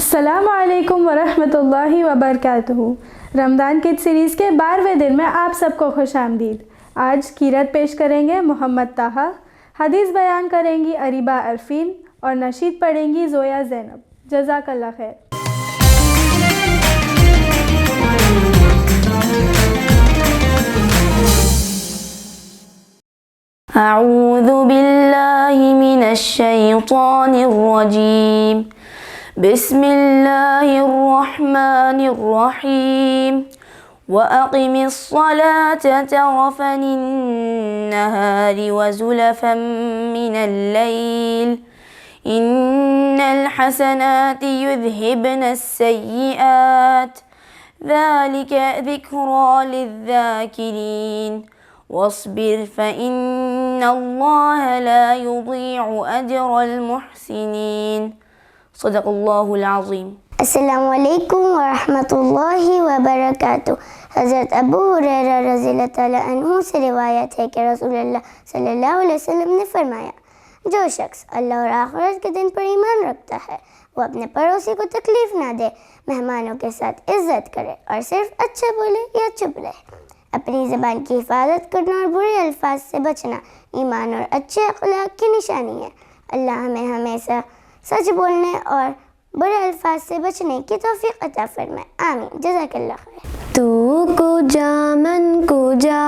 अस्सलामुअलैकुम वरहमतुल्लाहि वबरकातुहू। Ramzan kid series के 12वें दिन में आप सबको खुश आमदीद। आज कीरत पेश करेंगे मोहम्मद ताहा, हदीस बयान करेंगी अरीबा अरफीन और नशीद पढ़ेंगी ज़ोया ज़ैनब। जज़ाकल्लाह खैर। अऊज़ु बिल्लाहि मिनश शैतानिर रजीम। बिस्मिल्लाहिर्रहमानिर्रहीम। वअक़िमिस्सलाता तरफ़निन्नहारि वज़ुलफ़म मिनल लैल इन्नल हसनाति युज़हिबनस्सय्यिआत ज़ालिका ज़िक्रा लिज़्ज़ाकिरीन वस्बिर फ़इन्नल्लाह ला युज़ीअु अजरल मुहसिनीन। सदक़ल्लाहुल अज़ीम। अस्सलामुअलैकुम वरहमतुल्लाहि वबरकातुहू। हज़रत अबू हुरैरा रज़ियल्लाहु तआला अन्हु से रिवायत है कि रसूलुल्लाह सल्लल्लाहु अलैहि वसल्लम ने फरमाया, जो शख्स अल्लाह और आखिरत के दिन पर ईमान रखता है वो अपने पड़ोसी को तकलीफ़ ना दे, मेहमानों के साथ इज़्ज़त करे और सिर्फ अच्छा बोले या चुप रहे। अपनी ज़बान की हिफाजत करना और बुरे अल्फाज से बचना ईमान और अच्छे अखलाक की निशानी है। अल्लाह हमें हमेशा सच बोलने और बुरे अल्फाज से बचने की तौफीक अता फरमाए। आमीन। जज़ाकल्लाह खैर। तू कुजा मन कुजा,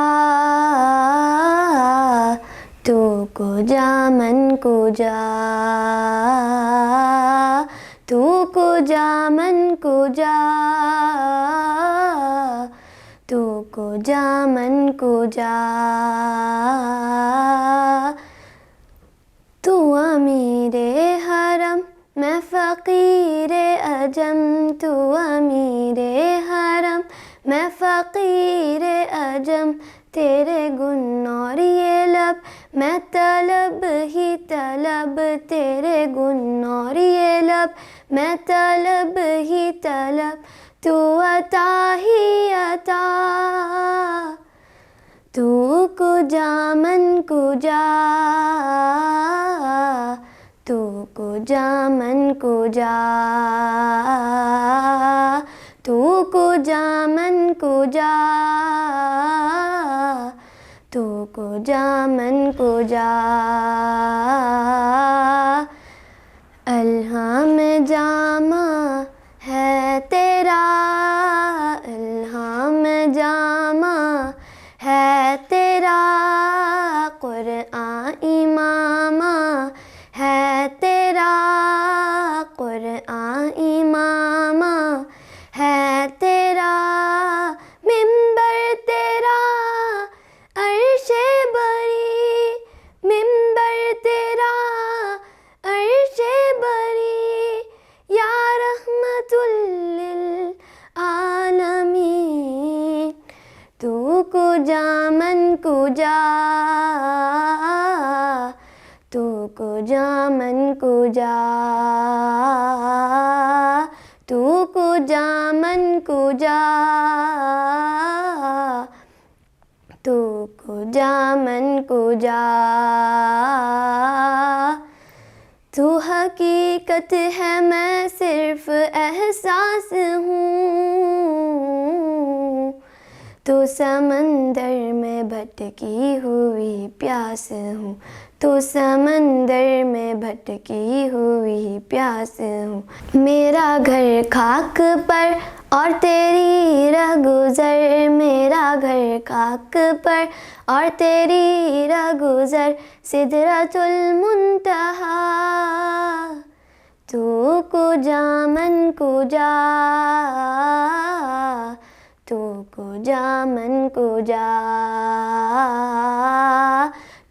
तू कुजा मन कुजा, तू कुजा मन कुजा, तू कुजा मन कुजा। तू अमीरे हरम मैं फ़कीरे अजम, तू अमीरे हरम मैं फ़कीरे अजम। तेरे गुण और ये लब मैं तलब ही तलब, तेरे गुण और ये लब मैं तलब ही तलब। तू अता ही अता, तू कुजा मन कुजा, तू कुजा मन कुजा, तू कुजा मन कुजा, तू कुजा मन कुजा। अल्हम जामा है तेरा, अल्हम जामा है तेरा, कुरआन इमामा है तेरा, कुरआन इमामा है तेरा। मिंबर तेरा अर्शे बरी, मिंबर तेरा अर्शे बरी, या रहमतुल लिल आलमीन। तू कुजा मन कुजा, तू कुजा मन कुजा, तू कुजा मन कुजा, तू कुजा मन कुजा। तू हकीकत है मैं सिर्फ एहसास हूँ, तू समंदर में भटकी हुई प्यास हूँ, तू समंदर में भटकी हुई प्यास हूँ। मेरा घर खाक पर और तेरी राह गुज़र, मेरा घर खाक पर और तेरी राह गुज़र। सिदरतुल मुंतहा, तू कुजा मन कुजा, तू कुजा मन कुजा,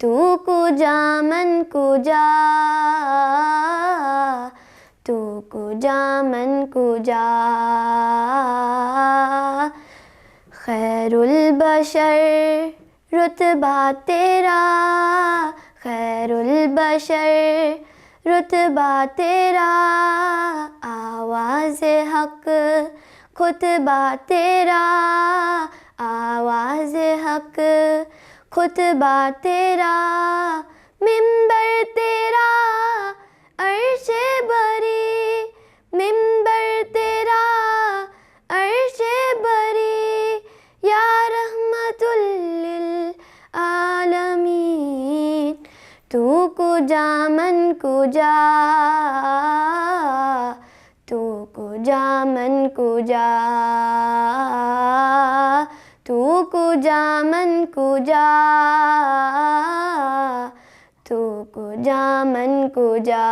तू कुजा मन कुजा, तू कुजा मन कुजा। खैरुल बशर रुतबा तेरा, खैरुल बशर रुतबा तेरा। आवाज़ हक खुतबा तेरा, आवाज़ हक खुतबा तेरा। मिंबर तेरा अर्शे बरी, मिंबर कुजा मन कुजा, तू कुजा मन कुजा, तू कुजा मन कुजा।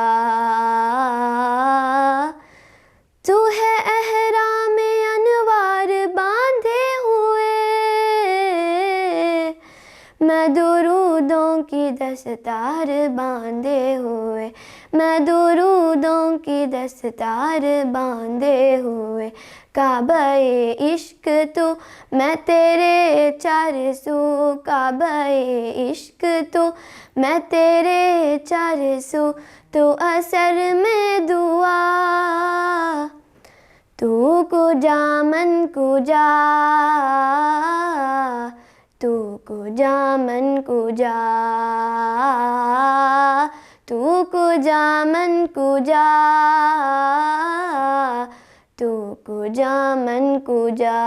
तू है अहराम अनवार बांधे हुए, मैं दुरूदों की दस्तार बांधे हुए, मैं दुरूदों की दस्तार बांधे हुए। काबे इश्क तू मैं तेरे चारसू, काबे इश्क तू मैं तेरे चारसू। तू असर में दुआ, तू कुजा मन कुजा, तू कुजा मन कुजा, तू कुजा मन कुजा, तू कुजा मन कुजा।